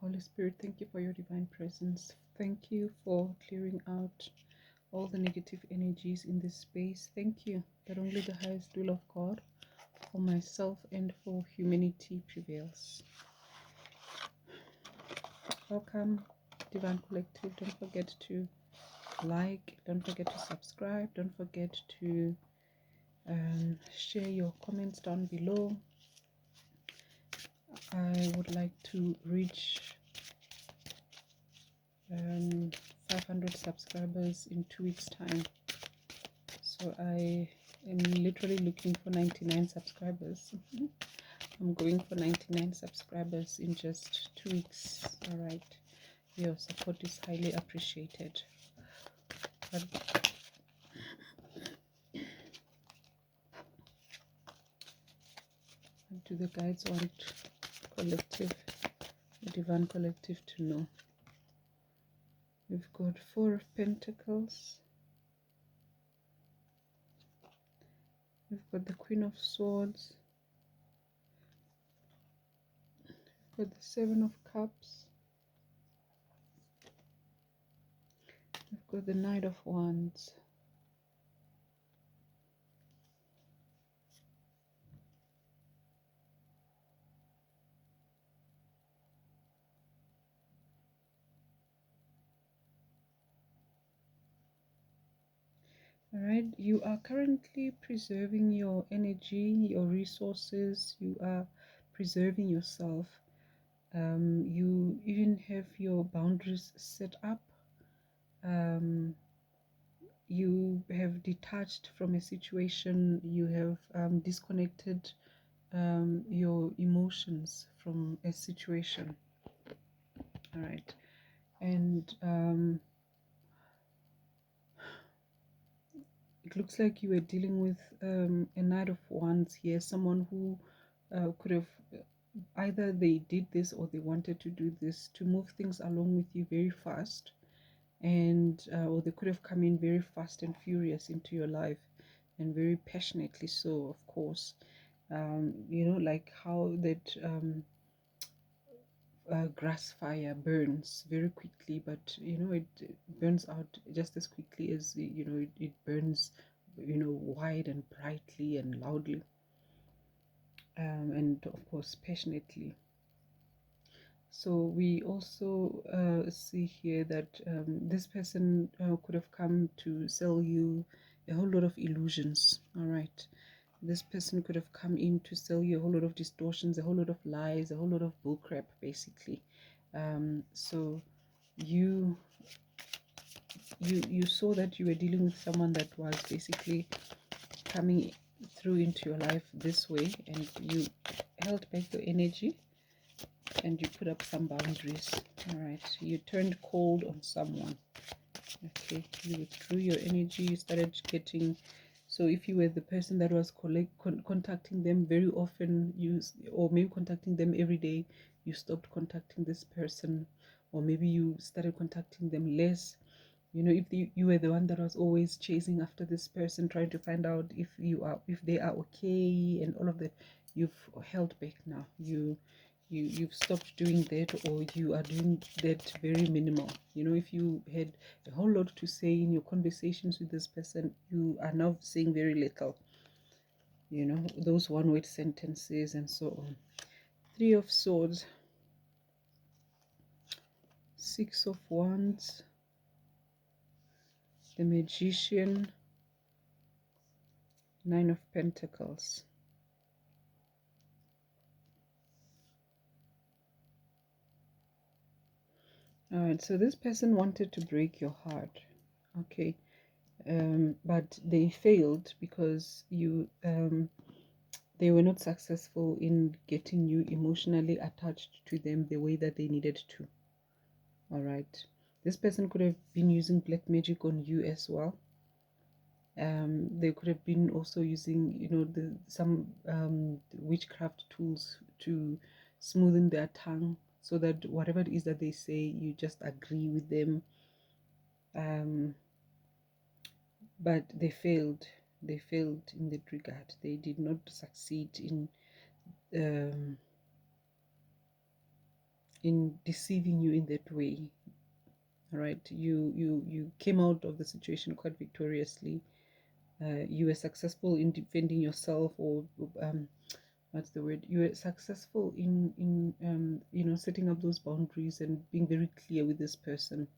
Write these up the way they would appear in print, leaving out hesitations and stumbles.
Holy Spirit, thank you for your divine presence. Thank you for clearing out all the negative energies in this space. Thank you that only the highest will of God for myself and for humanity prevails. Welcome, Divine Collective. Don't forget to like, don't forget to subscribe, don't forget to share your comments down below. I would like to reach 500 subscribers in 2 weeks time, so I am literally looking for 99 subscribers. I'm going for 99 subscribers in just 2 weeks. All right, your support is highly appreciated. But what do the guides want collective, the divine collective, to know? We've got 4 of Pentacles. We've got the Queen of Swords. We've got the 7 of Cups. We've got the Knight of Wands. All right, you are currently preserving your energy, your resources. You are preserving yourself. You even have your boundaries set up. You have detached from a situation. You have disconnected your emotions from a situation. All right, and it looks like you were dealing with a Knight of Wands here, someone who could have either they did this or they wanted to do this to move things along with you very fast, and or they could have come in very fast and furious into your life, and very passionately so, of course. You know, like how that grass fire burns very quickly, but you know, it burns out just as quickly as, you know, it burns, you know, wide and brightly and loudly, and of course passionately. So we also see here that this person could have come to sell you a whole lot of illusions. All right, this person could have come in to sell you a whole lot of distortions, a whole lot of lies, a whole lot of bullcrap, basically. So you saw that you were dealing with someone that was basically coming through into your life this way, and you held back your energy and you put up some boundaries. All right, you turned cold on someone. Okay, you withdrew your energy, you started getting, so if you were the person that was contacting them very often, or maybe contacting them every day, you stopped contacting this person, or maybe you started contacting them less. You know, if you were the one that was always chasing after this person, trying to find out if they are okay and all of that, you've held back now. You've stopped doing that, or you are doing that very minimal. You know, if you had a whole lot to say in your conversations with this person, you are now saying very little. You know, those one word sentences and so on. 3 of Swords, 6 of Wands, the Magician, 9 of Pentacles. All right, so this person wanted to break your heart, okay, but they failed because they were not successful in getting you emotionally attached to them the way that they needed to. All right, this person could have been using black magic on you as well. They could have been also using, you know, some witchcraft tools to smoothen their tongue, so that whatever it is that they say, you just agree with them. But they failed. They failed in that regard. They did not succeed in in deceiving you in that way. All right, you came out of the situation quite victoriously. You were successful in defending yourself, or what's the word, you were successful in setting up those boundaries and being very clear with this person.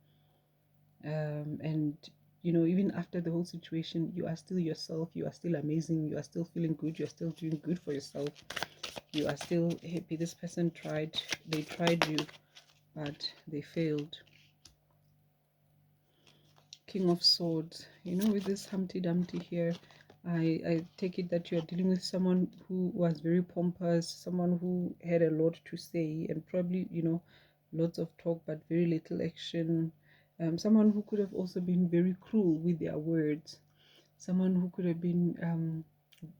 And even after the whole situation, you are still yourself, you are still amazing, you are still feeling good, you are still doing good for yourself, you are still happy. This person they tried you, but they failed. King of Swords, with this Humpty Dumpty here, I take it that you are dealing with someone who was very pompous, someone who had a lot to say, and probably, lots of talk but very little action. Someone who could have also been very cruel with their words, someone who could have been,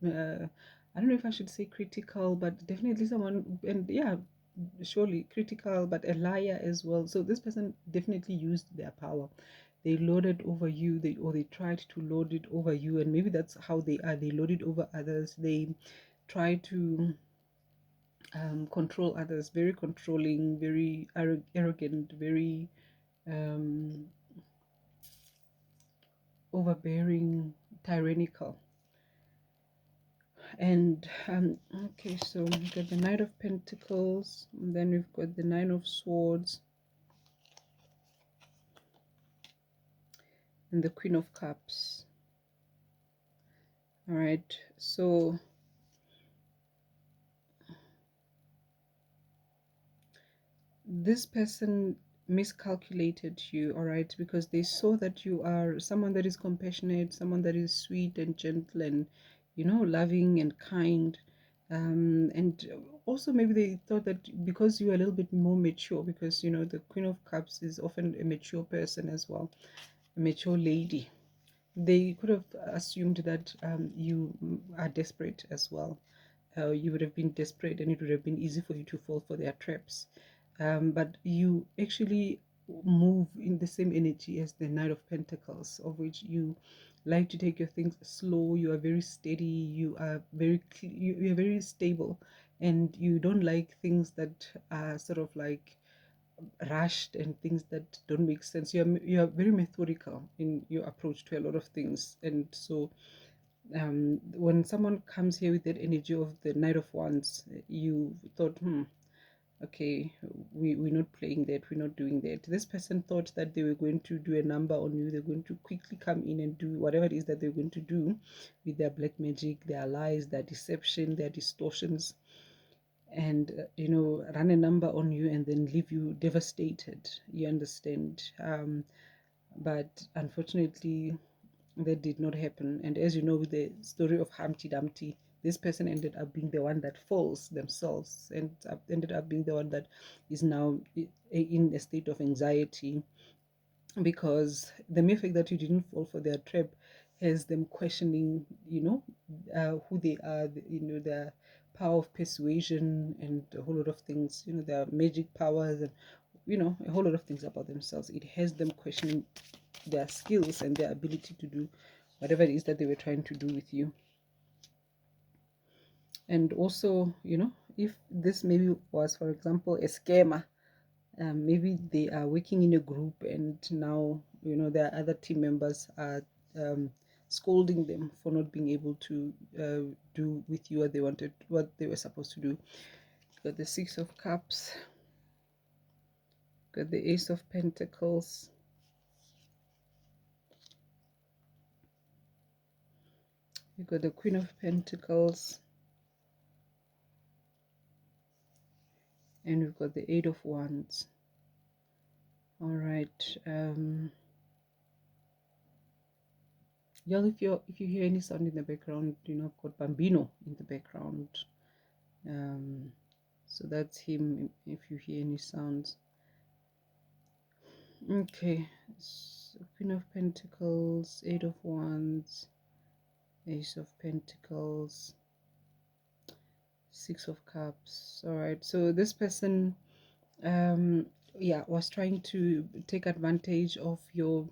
I don't know if I should say critical, but definitely someone, and yeah, surely critical, but a liar as well. So this person definitely used their power. They lorded over you, or they tried to lord it over you, and maybe that's how they are. They lord it over others. They try to control others, very controlling, very arrogant, very um, overbearing, tyrannical. And okay, so we've got the Knight of Pentacles, and then we've got the Nine of Swords, and the Queen of Cups. All right, so this person miscalculated you, all right, because they saw that you are someone that is compassionate, someone that is sweet and gentle and loving and kind. And also maybe they thought that because you are a little bit more mature, because the Queen of Cups is often a mature person as well, a mature lady. They could have assumed that you are desperate as well. You would have been desperate, and it would have been easy for you to fall for their traps. But you actually move in the same energy as the Knight of Pentacles, of which you like to take your things slow. You are very steady. You are you are very stable, and you don't like things that are sort of like rushed and things that don't make sense. You are very methodical in your approach to a lot of things, and so when someone comes here with that energy of the Knight of Wands, you thought, okay, we're not playing that, we're not doing that. This person thought that they were going to do a number on you, they're going to quickly come in and do whatever it is that they're going to do with their black magic, their lies, their deception, their distortions, and run a number on you and then leave you devastated. You understand? But unfortunately, that did not happen. And as you know, with the story of Humpty Dumpty, this person ended up being the one that falls themselves, and ended up being the one that is now in a state of anxiety, because the mere fact that you didn't fall for their trap has them questioning, who they are, their power of persuasion and a whole lot of things, their magic powers, and a whole lot of things about themselves. It has them questioning their skills and their ability to do whatever it is that they were trying to do with you. And also, if this maybe was, for example, a scammer, maybe they are working in a group, and now their other team members are scolding them for not being able to do with you what they were supposed to do. Got the Six of Cups, got the Ace of Pentacles, you got the Queen of Pentacles, and we've got the Eight of Wands. All right, y'all, if you hear any sound in the background, I've got Bambino in the background, so that's him. If you hear any sounds. Okay, so Queen of Pentacles, Eight of Wands, Ace of Pentacles, Six of Cups. All right, so this person was trying to take advantage of your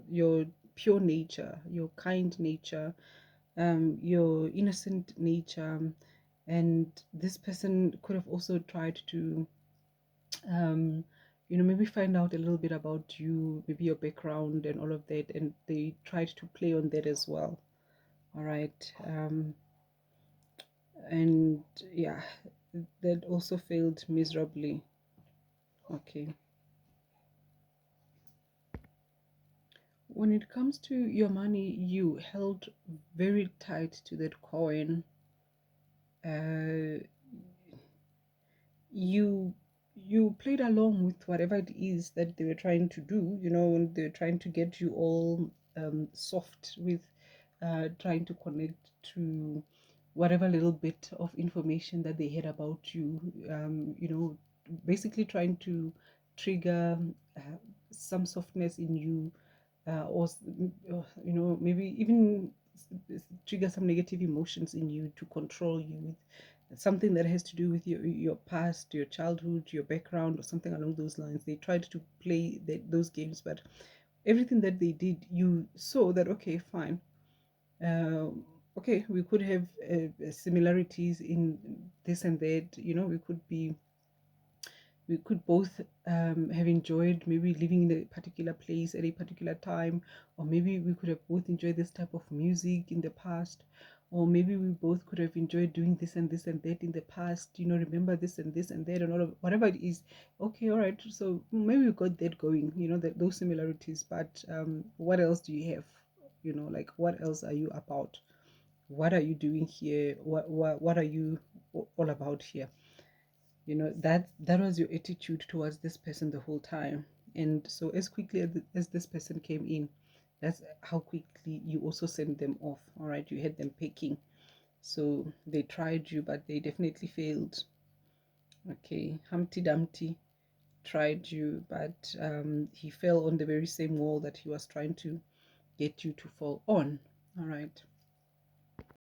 your pure nature, your kind nature, your innocent nature. And this person could have also tried to um, you know, maybe find out a little bit about you, maybe your background and all of that, and they tried to play on that as well. All right. And yeah, that also failed miserably. Okay. When it comes to your money, you held very tight to that coin. Uh, you you played along with whatever it is that they were trying to do. You know, when they're trying to get you all soft with trying to connect to whatever little bit of information that they had about you. You know, basically trying to trigger some softness in you, you know, maybe even trigger some negative emotions in you to control you with something that has to do with your past, your childhood, your background, or something along those lines. They tried to play those games, but everything that they did, you saw that okay, fine. Okay, we could have similarities in this and that. You know, we could both have enjoyed maybe living in a particular place at a particular time, or maybe we could have both enjoyed this type of music in the past, or maybe we both could have enjoyed doing this and that in the past. You know, remember this and that, and all of whatever it is. Okay, all right. So maybe we got that going. You know, that those similarities. But what else do you have? You know, like what else are you about? What are you doing here? What are you all about here? You know, that was your attitude towards this person the whole time. And so as quickly as this person came in, that's how quickly you also sent them off. All right, you had them picking. So they tried you, but they definitely failed. Okay, Humpty Dumpty tried you, but he fell on the very same wall that he was trying to get you to fall on. All right.